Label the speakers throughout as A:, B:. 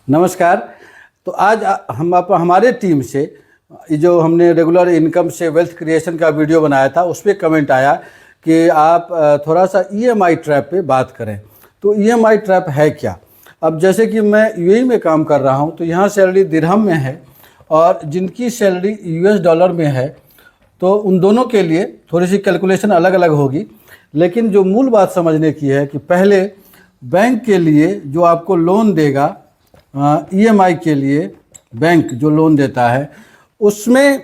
A: नमस्कार। तो आज हम हमारे टीम से जो हमने रेगुलर इनकम से वेल्थ क्रिएशन का वीडियो बनाया था उस पर कमेंट आया कि आप थोड़ा सा ईएमआई ट्रैप पे बात करें। तो ईएमआई ट्रैप है क्या? अब जैसे कि मैं यूएई में काम कर रहा हूं तो यहाँ सैलरी दिरहम में है और जिनकी सैलरी यूएस डॉलर में है तो उन दोनों के लिए थोड़ी सी कैलकुलेशन अलग अलग होगी। लेकिन जो मूल बात समझने की है कि पहले बैंक के लिए जो आपको लोन देगा, ईएमआई के लिए बैंक जो लोन देता है उसमें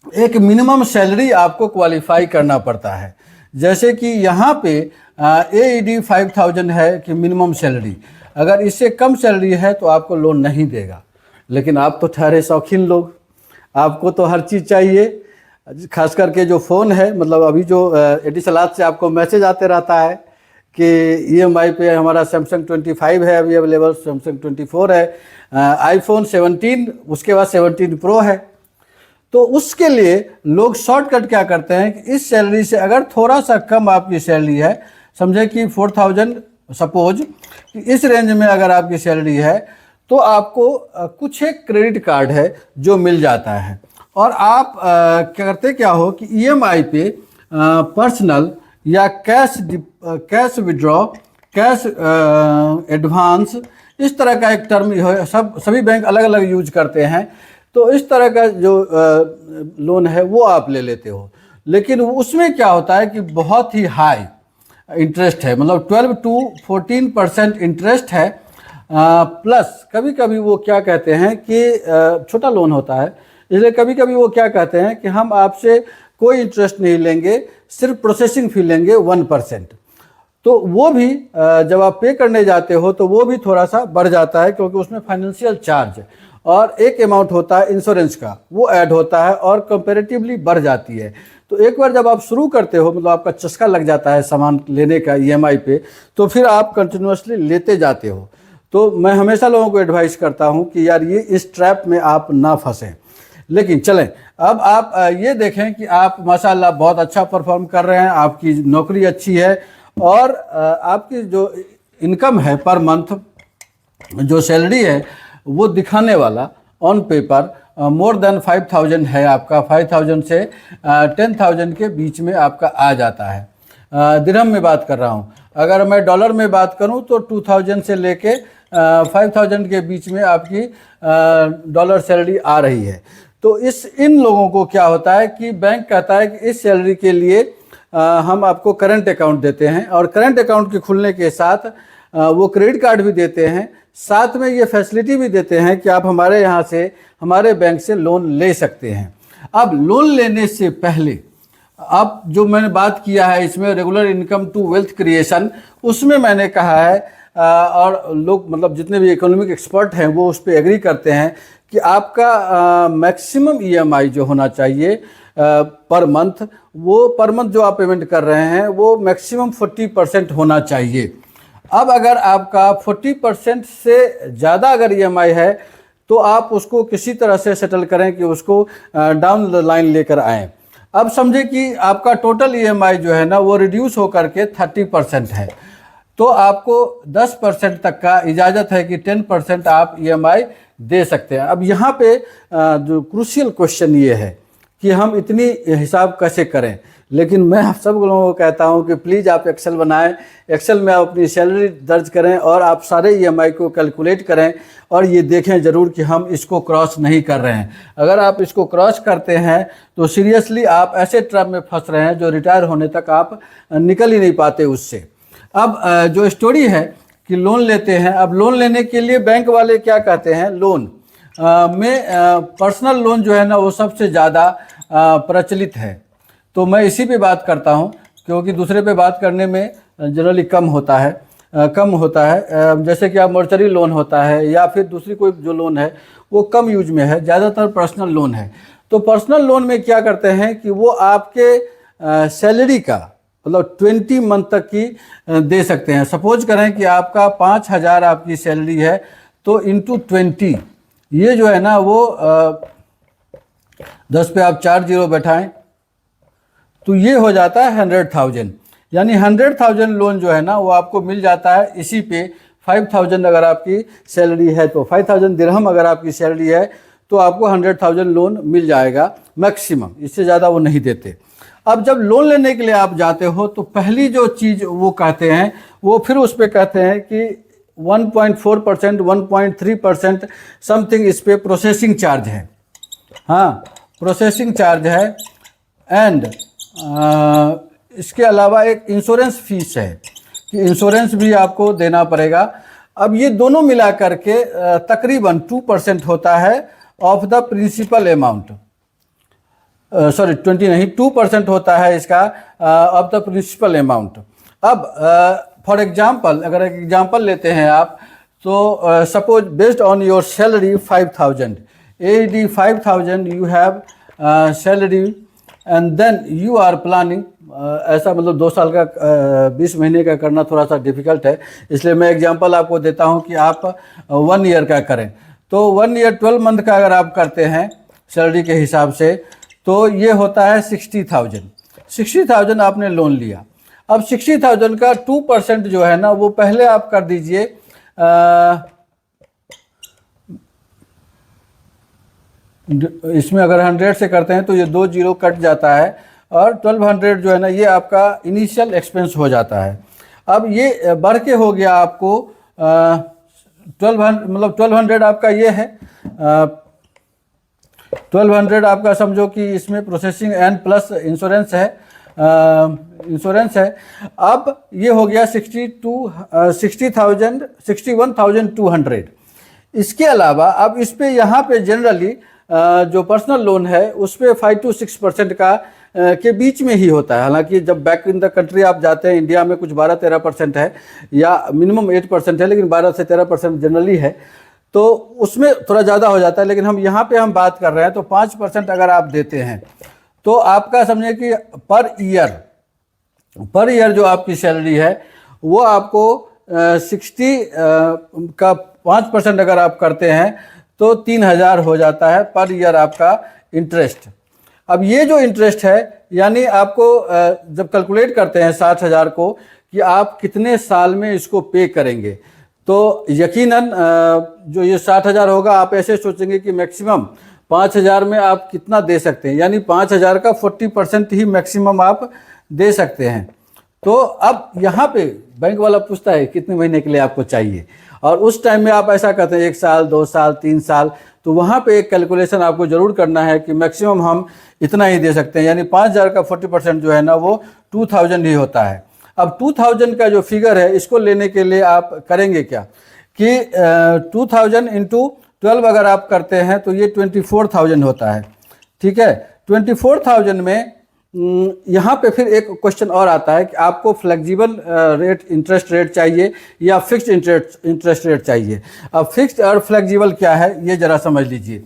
A: एक मिनिमम सैलरी आपको क्वालिफाई करना पड़ता है। जैसे कि यहाँ पे AED 5000 है कि मिनिमम सैलरी, अगर इससे कम सैलरी है तो आपको लोन नहीं देगा। लेकिन आप तो ठहरे शौकीन लोग, आपको तो हर चीज़ चाहिए, खास करके जो फ़ोन है, मतलब अभी जो एटिसलात से आपको मैसेज आते रहता है कि ईएमआई पे हमारा सैमसंग 25 है अभी अवेलेबल, सैमसंग 24 है, आईफोन 17, उसके बाद 17 प्रो है। तो उसके लिए लोग शॉर्टकट क्या करते हैं कि इस सैलरी से अगर थोड़ा सा कम आपकी सैलरी है, समझे कि 4000 सपोज, कि इस रेंज में अगर आपकी सैलरी है तो आपको कुछ एक क्रेडिट कार्ड है जो मिल जाता है। और आप क्या करते क्या हो कि ईएमआई पे पर्सनल या कैश विड्रॉ, कैश एडवांस, इस तरह का एक टर्म सभी बैंक अलग अलग यूज करते हैं। तो इस तरह का जो लोन है वो आप ले लेते हो। लेकिन उसमें क्या होता है कि बहुत ही हाई इंटरेस्ट है, मतलब 12 to 14% इंटरेस्ट है। प्लस कभी कभी वो क्या कहते हैं कि छोटा लोन होता है, इसलिए कभी कभी वो क्या कहते हैं कि हम आपसे कोई इंटरेस्ट नहीं लेंगे, सिर्फ प्रोसेसिंग फी लेंगे 1%। तो वो भी जब आप पे करने जाते हो तो वो भी थोड़ा सा बढ़ जाता है, क्योंकि उसमें फाइनेंशियल चार्ज और एक अमाउंट होता है इंश्योरेंस का, वो ऐड होता है और कंपैरेटिवली बढ़ जाती है। तो एक बार जब आप शुरू करते हो, मतलब आपका चस्का लग जाता है सामान लेने का ईएमआई पे, तो फिर आप कंटिन्यूसली लेते जाते हो। तो मैं हमेशा लोगों को एडवाइस करता हूँ कि यार ये इस ट्रैप में आप ना फंसें। लेकिन चलें, अब आप ये देखें कि आप माशाल्लाह बहुत अच्छा परफॉर्म कर रहे हैं, आपकी नौकरी अच्छी है और आपकी जो इनकम है पर मंथ, जो सैलरी है वो दिखाने वाला ऑन पेपर मोर देन 5000 है आपका। 5000 से 10,000 के बीच में आपका आ जाता है। दिरहम में बात कर रहा हूँ, अगर मैं डॉलर में बात करूँ तो 2000 से लेके 5000 के बीच में आपकी डॉलर सैलरी आ रही है। तो इन लोगों को क्या होता है कि बैंक कहता है कि इस सैलरी के लिए हम आपको करंट अकाउंट देते हैं, और करंट अकाउंट के खुलने के साथ वो क्रेडिट कार्ड भी देते हैं, साथ में ये फैसिलिटी भी देते हैं कि आप हमारे यहाँ से, हमारे बैंक से लोन ले सकते हैं। अब लोन लेने से पहले अब जो मैंने बात किया है इसमें regular income to wealth creation, उसमें मैंने कहा है और लोग, मतलब जितने भी इकोनॉमिक एक्सपर्ट हैं वो उस पर एग्री करते हैं कि आपका मैक्सिमम ईएमआई जो होना चाहिए पर मंथ, वो पर मंथ जो आप पेमेंट कर रहे हैं वो मैक्सिमम 40% होना चाहिए। अब अगर आपका 40% से ज़्यादा अगर ईएमआई है तो आप उसको किसी तरह से सेटल करें कि उसको डाउन द लाइन लेकर आएँ। अब समझे कि आपका टोटल ईएमआई जो है ना वो रिड्यूस होकर के 30% है, तो आपको 10% तक का इजाज़त है कि 10% आप ईएमआई दे सकते हैं। अब यहाँ पे जो क्रूशियल क्वेश्चन ये है कि हम इतनी हिसाब कैसे करें। लेकिन मैं आप सब लोगों को कहता हूँ कि प्लीज़ आप एक्सेल बनाएं, एक्सेल में आप अपनी सैलरी दर्ज करें और आप सारे ईएमआई को कैलकुलेट करें और ये देखें ज़रूर कि हम इसको क्रॉस नहीं कर रहे हैं। अगर आप इसको क्रॉस करते हैं तो सीरियसली आप ऐसे ट्रैप में फंस रहे हैं जो रिटायर होने तक आप निकल ही नहीं पाते उससे। अब जो स्टोरी है कि लोन लेते हैं, अब लोन लेने के लिए बैंक वाले क्या कहते हैं, लोन में पर्सनल लोन जो है ना वो सबसे ज़्यादा प्रचलित है। तो मैं इसी पे बात करता हूँ, क्योंकि दूसरे पे बात करने में जनरली कम होता है। जैसे कि आप मर्चरी लोन होता है या फिर दूसरी कोई जो लोन है वो कम यूज में है, ज़्यादातर पर्सनल लोन है। तो पर्सनल लोन में क्या करते हैं कि वो आपके सैलरी का, मतलब 20 मंथ तक की दे सकते हैं। सपोज करें कि आपका 5000 आपकी सैलरी है तो इंटू 20, ये जो है ना वो 10 पे आप 4 जीरो बैठाएं तो ये हो जाता है 100,000। यानी 100,000 लोन जो है ना वो आपको मिल जाता है इसी पे 5,000 अगर आपकी सैलरी है तो 5,000 दिरहम अगर आपकी सैलरी है तो आपको 100,000 लोन मिल जाएगा मैक्सिमम, इससे ज़्यादा वो नहीं देते। अब जब लोन लेने के लिए आप जाते हो तो पहली जो चीज़ वो कहते हैं, वो फिर उस पर कहते हैं कि 1.4%, 1.3% समथिंग इस पर प्रोसेसिंग चार्ज है। हाँ, प्रोसेसिंग चार्ज है। एंड इसके अलावा एक इंश्योरेंस फीस है कि इंश्योरेंस भी आपको देना पड़ेगा। अब ये दोनों मिला करके तकरीबन 2% होता है of the principal amount. Sorry 20 नहीं, 2% होता है इसका ऑफ द प्रिंसिपल अमाउंट। अब फॉर एग्जांपल अगर एक एग्जांपल लेते हैं आप, तो suppose based on your salary 5,000 AED 5,000 you have salary and then you are planning, ऐसा मतलब 2 साल का 20 महीने का करना थोड़ा सा डिफ़िकल्ट है, इसलिए मैं एग्जांपल आपको देता हूं कि आप 1 ईयर का करें। तो 1 ईयर 12 मंथ का अगर आप करते हैं सैलरी के हिसाब से तो ये होता है 60,000। 60,000 आपने लोन लिया। अब 60,000 का 2% जो है ना वो पहले आप कर दीजिए, इसमें अगर 100 से करते हैं तो ये 2 जीरो कट जाता है और 1200 जो है ना ये आपका इनिशियल एक्सपेंस हो जाता है। अब ये बढ़ के हो गया आपको 1200, मतलब 1200 आपका ये है, 1200 आपका समझो कि इसमें प्रोसेसिंग एंड प्लस इंश्योरेंस है, इंश्योरेंस है। अब ये हो गया 61,200। इसके अलावा अब इस पे यहाँ पे जनरली जो पर्सनल लोन है उस पे 5 to 6% का के बीच में ही होता है। हालांकि जब बैक इन द कंट्री आप जाते हैं, इंडिया में कुछ 12-13% है या मिनिमम 8% है, लेकिन 12 से 13% जनरली है, तो उसमें थोड़ा ज़्यादा हो जाता है। लेकिन हम यहाँ पे हम बात कर रहे हैं तो 5% अगर आप देते हैं तो आपका समझे कि पर ईयर जो आपकी सैलरी है वो आपको 60 का 5% अगर आप करते हैं तो 3,000 हो जाता है पर ईयर आपका इंटरेस्ट। अब ये जो इंटरेस्ट है यानी आपको जब कैलकुलेट करते हैं 60,000 को कि आप कितने साल में इसको पे करेंगे, तो यकीनन जो ये 60,000 होगा आप ऐसे सोचेंगे कि मैक्सिमम 5,000 में आप कितना दे सकते हैं, यानी 5,000 का 40% ही मैक्सिमम आप दे सकते हैं। तो अब यहाँ पे बैंक वाला पूछता है कितने महीने के लिए आपको चाहिए, और उस टाइम में आप ऐसा कहते हैं 1 साल, 2 साल, 3 साल, तो वहाँ पे एक कैलकुलेशन आपको ज़रूर करना है कि मैक्सिमम हम इतना ही दे सकते हैं, यानी 5,000 का 40% जो है ना वो 2,000 ही होता है। अब 2,000 का जो फिगर है इसको लेने के लिए आप करेंगे क्या कि 2,000 इंटू 12 अगर आप करते हैं तो ये 24,000 होता है। ठीक है, 24,000 में यहाँ पे फिर एक क्वेश्चन और आता है कि आपको फ्लेक्सिबल रेट इंटरेस्ट रेट चाहिए या फिक्स्ड इंटरेस्ट रेट चाहिए। अब फिक्स्ड और फ्लेक्सिबल क्या है ये ज़रा समझ लीजिए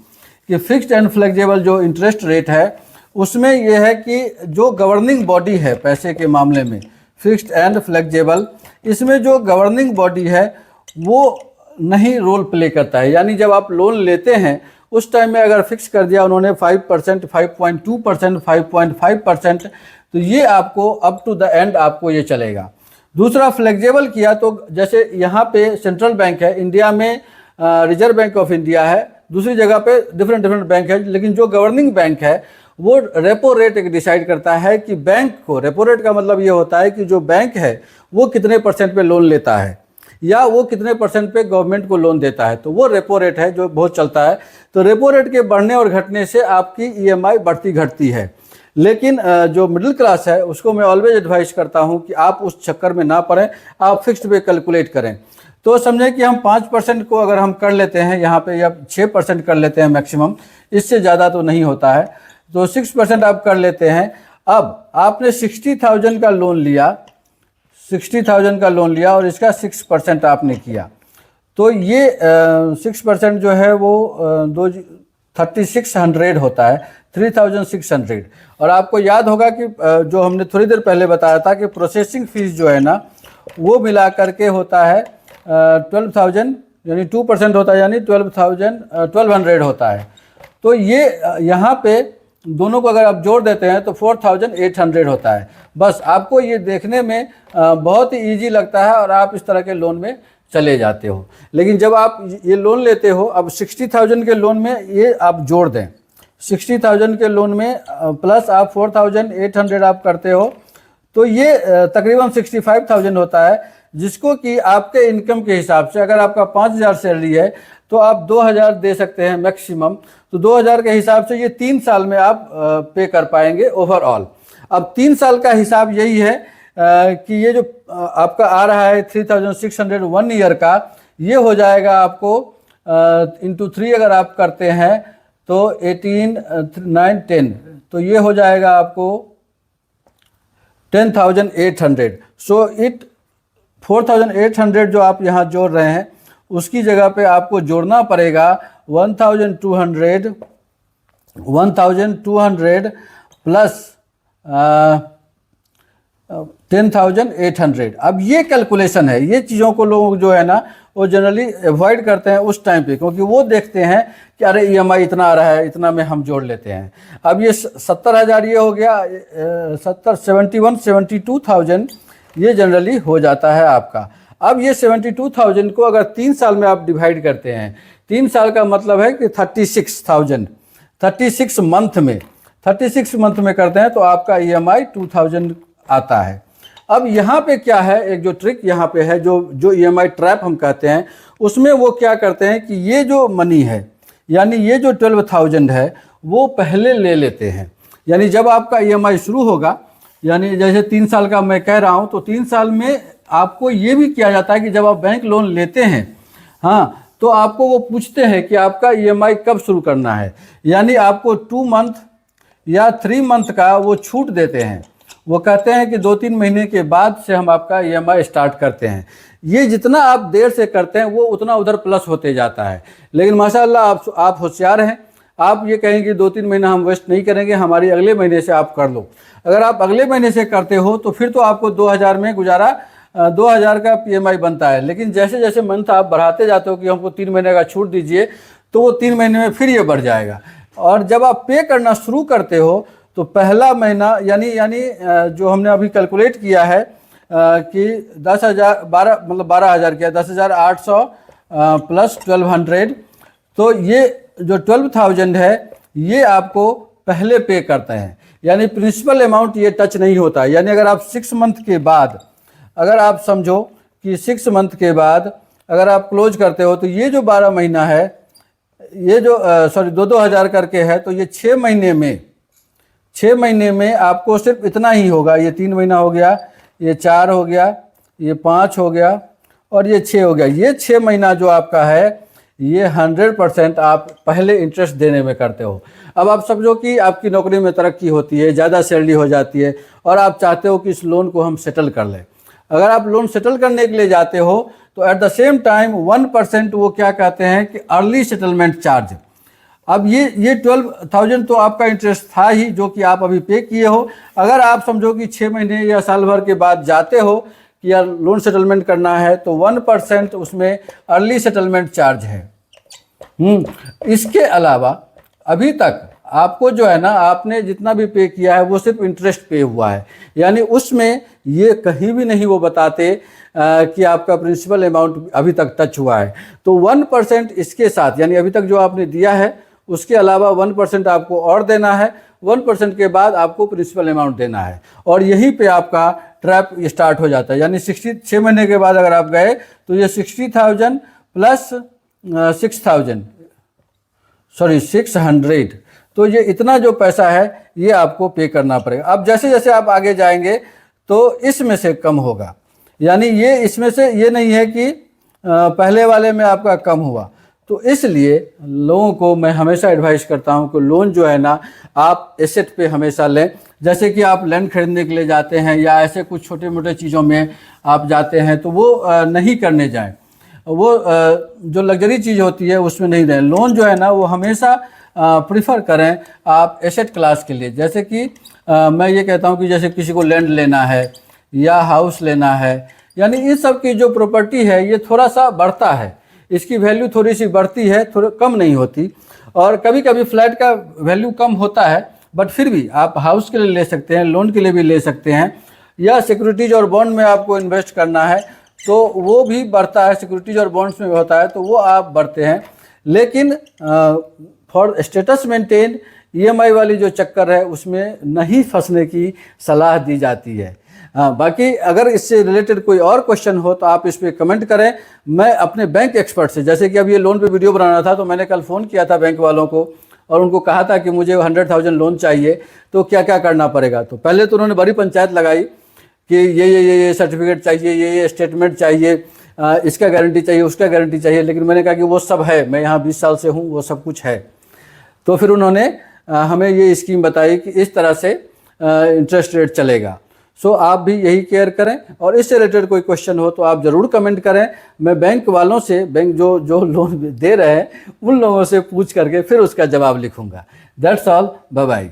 A: कि फिक्स्ड एंड फ्लेक्सिबल जो इंटरेस्ट रेट है उसमें यह है कि जो गवर्निंग बॉडी है पैसे के मामले में, फिक्स्ड एंड फ्लेक्सिबल, इसमें जो गवर्निंग बॉडी है वो नहीं रोल प्ले करता है। यानी जब आप लोन लेते हैं उस टाइम में अगर फिक्स कर दिया उन्होंने 5%, 5.2%, 5.5%, तो ये आपको अप टू द एंड आपको ये चलेगा। दूसरा फ्लेक्सिबल किया तो जैसे यहाँ पे सेंट्रल बैंक है, इंडिया में रिजर्व बैंक ऑफ इंडिया है, दूसरी जगह पे डिफरेंट बैंक है, लेकिन जो गवर्निंग बैंक है वो रेपो रेट एक डिसाइड करता है कि बैंक को, रेपो रेट का मतलब ये होता है कि जो बैंक है वो कितने % पे लोन लेता है या वो कितने % पे गवर्नमेंट को लोन देता है, तो वो रेपो रेट है जो बहुत चलता है। तो रेपो रेट के बढ़ने और घटने से आपकी EMI बढ़ती घटती है। लेकिन जो मिडिल क्लास है उसको मैं ऑलवेज एडवाइस करता हूं कि आप उस चक्कर में ना पड़ें, आप फिक्स्ड पे कैलकुलेट करें। तो समझें कि हम 5% को अगर हम कर लेते हैं यहाँ पे या 6% कर लेते हैं मैक्सिमम, इससे ज़्यादा तो नहीं होता है, तो 6% आप कर लेते हैं। अब आपने 60,000 का लोन लिया, 60,000 का लोन लिया और इसका 6% आपने किया, तो ये 6% जो है वो 3,600 होता है, 3,600। और आपको याद होगा कि जो हमने थोड़ी देर पहले बताया था कि प्रोसेसिंग फीस जो है ना वो मिला करके होता है 12,000, यानी 2% होता है, यानी 1,200 होता है। तो ये यहाँ पे दोनों को अगर आप जोड़ देते हैं तो 4,800 होता है। बस आपको ये देखने में बहुत ही ईजी लगता है और आप इस तरह के लोन में चले जाते हो। लेकिन जब आप ये लोन लेते हो, अब 60,000 के लोन में ये आप जोड़ दें, 60,000 के लोन में प्लस आप 4,800 आप करते हो, तो ये तकरीबन 65,000 होता है, जिसको कि आपके इनकम के हिसाब से, अगर आपका 5,000 सैलरी है तो आप 2,000 दे सकते हैं मैक्सिमम। तो 2,000 के हिसाब से ये 3 साल में आप पे कर पाएंगे ओवरऑल। अब 3 साल का हिसाब यही है कि ये जो आपका आ रहा है 3,600 1 ईयर का, ये हो जाएगा आपको इंटू 3 अगर आप करते हैं तो 18 9 10, तो ये हो जाएगा आपको 10,800। सो इट 4,800 जो आप यहाँ जोड़ रहे हैं, उसकी जगह पे आपको जोड़ना पड़ेगा 1,200 प्लस 10,800। अब ये कैलकुलेशन है, ये चीज़ों को लोग जो है ना वो जनरली अवॉइड करते हैं उस टाइम पे, क्योंकि वो देखते हैं कि अरे EMI इतना आ रहा है, इतना में हम जोड़ लेते हैं। अब ये 70,000 ये हो गया, 72,000 ये जनरली हो जाता है आपका। अब ये 72,000 को अगर 3 साल में आप डिवाइड करते हैं, 3 साल का मतलब है कि 36,000, 36 मंथ में, 36 मंथ में करते हैं तो आपका EMI 2,000 आता है। अब यहाँ पे क्या है, एक जो ट्रिक यहाँ पे है, जो EMI ट्रैप हम कहते हैं, उसमें वो क्या करते हैं कि ये जो मनी है, यानी ये जो 12,000 है, वो पहले ले लेते हैं। यानी जब आपका EMI शुरू होगा, यानी जैसे 3 साल का मैं कह रहा हूँ, तो 3 साल में आपको ये भी किया जाता है कि जब आप बैंक लोन लेते हैं, हाँ, तो आपको वो पूछते हैं कि आपका EMI कब शुरू करना है। यानी आपको 2 मंथ या 3 मंथ का वो छूट देते हैं। वो कहते हैं कि 2-3 महीने के बाद से हम आपका EMI स्टार्ट करते हैं। ये जितना आप देर से करते हैं वो उतना उधर प्लस होते जाता है। लेकिन माशाअल्लाह आप होशियार हैं, आप ये कहेंगे 2-3 महीना हम वेस्ट नहीं करेंगे, हमारी अगले महीने से आप कर लो। अगर आप अगले महीने से करते हो तो फिर तो आपको 2,000 में गुजारा, 2,000 का PMI बनता है। लेकिन जैसे जैसे मंथ आप बढ़ाते जाते हो कि हमको 3 महीने का छूट दीजिए, तो वो 3 महीने में फिर ये बढ़ जाएगा। और जब आप पे करना शुरू करते हो तो पहला महीना यानी जो हमने अभी कैलकुलेट किया है कि 10,000 12,000 किया, 10,800 प्लस 1,200, तो ये जो 12,000 है ये आपको पहले पे करते हैं। यानी प्रिंसिपल अमाउंट ये टच नहीं होता। यानी अगर आप 6 मंथ के बाद, अगर आप समझो कि 6 मंथ के बाद अगर आप क्लोज करते हो, तो ये जो 12 महीना है, ये जो 2,000 करके है, तो ये 6 महीने में आपको सिर्फ इतना ही होगा। ये 3 महीना हो गया, ये 4 हो गया, ये 5 हो गया और ये 6 हो गया। ये 6 महीना जो आपका है, ये 100% आप पहले इंटरेस्ट देने में करते हो। अब आप समझो कि आपकी नौकरी में तरक्की होती है, ज़्यादा सैलरी हो जाती है और आप चाहते हो कि इस लोन को हम सेटल कर लें। अगर आप लोन सेटल करने के लिए जाते हो तो एट द सेम टाइम 1% वो क्या कहते हैं कि अर्ली सेटलमेंट चार्ज। अब ये 12,000 तो आपका इंटरेस्ट था ही, जो कि आप अभी पे किए हो। अगर आप समझो कि 6 महीने या साल भर के बाद जाते हो कि यार लोन सेटलमेंट करना है, तो 1% उसमें अर्ली सेटलमेंट चार्ज है। इसके अलावा अभी तक आपको जो है ना, आपने जितना भी पे किया है वो सिर्फ इंटरेस्ट पे हुआ है। यानी उसमें ये कहीं भी नहीं वो बताते कि आपका प्रिंसिपल अमाउंट अभी तक टच हुआ है। तो 1% इसके साथ, यानी अभी तक जो आपने दिया है उसके अलावा 1% आपको और देना है। 1% के बाद आपको प्रिंसिपल अमाउंट देना है और यहीं पे आपका ट्रैप स्टार्ट हो जाता है। यानी 6 महीने के बाद अगर आप गए तो ये 60,000 प्लस 600, तो ये इतना जो पैसा है ये आपको पे करना पड़ेगा। अब जैसे जैसे आप आगे जाएंगे तो इसमें से कम होगा। यानी ये इसमें से ये नहीं है कि पहले वाले में आपका कम हुआ। तो इसलिए लोगों को मैं हमेशा एडवाइस करता हूं कि लोन जो है ना, आप एसेट पे हमेशा लें। जैसे कि आप लैंड खरीदने के लिए जाते हैं या ऐसे कुछ छोटे मोटे चीज़ों में आप जाते हैं, तो वो नहीं करने जाएं। वो जो लग्जरी चीज़ होती है उसमें नहीं दें। लोन जो है ना वो हमेशा प्रिफर करें आप एसेट क्लास के लिए। जैसे कि मैं ये कहता हूँ कि जैसे किसी को लैंड लेना है या हाउस लेना है, यानी इन सब की जो प्रॉपर्टी है ये थोड़ा सा बढ़ता है, इसकी वैल्यू थोड़ी सी बढ़ती है, थोड़ी कम नहीं होती। और कभी कभी फ्लैट का वैल्यू कम होता है, बट फिर भी आप हाउस के लिए ले सकते हैं, लोन के लिए भी ले सकते हैं, या सिक्योरिटीज और बॉन्ड में आपको इन्वेस्ट करना है तो वो भी बढ़ता है, सिक्योरिटीज और बॉन्ड्स में भी होता है, तो वो आप बढ़ते हैं। लेकिन फॉर स्टेटस मेंटेन ईएमआई वाली जो चक्कर है उसमें नहीं फंसने की सलाह दी जाती है। बाकी अगर इससे रिलेटेड कोई और क्वेश्चन हो तो आप इस पर कमेंट करें। मैं अपने बैंक एक्सपर्ट से, जैसे कि अब ये लोन पे वीडियो बनाना था तो मैंने कल फ़ोन किया था बैंक वालों को और उनको कहा था कि मुझे 100,000 लोन चाहिए, तो क्या क्या करना पड़ेगा। तो पहले तो उन्होंने बड़ी पंचायत लगाई कि ये सर्टिफिकेट चाहिए, ये स्टेटमेंट चाहिए, इसका गारंटी चाहिए, उसका गारंटी चाहिए। लेकिन मैंने कहा कि वो सब है, मैं यहाँ 20 साल से हूँ, वो सब कुछ है। तो फिर उन्होंने हमें ये स्कीम बताई कि इस तरह से इंटरेस्ट रेट चलेगा। सो आप भी यही केयर करें, और इससे रिलेटेड कोई क्वेश्चन हो तो आप ज़रूर कमेंट करें। मैं बैंक वालों से, बैंक जो लोन दे रहे हैं उन लोगों से पूछ करके फिर उसका जवाब लिखूंगा। That's all, bye bye.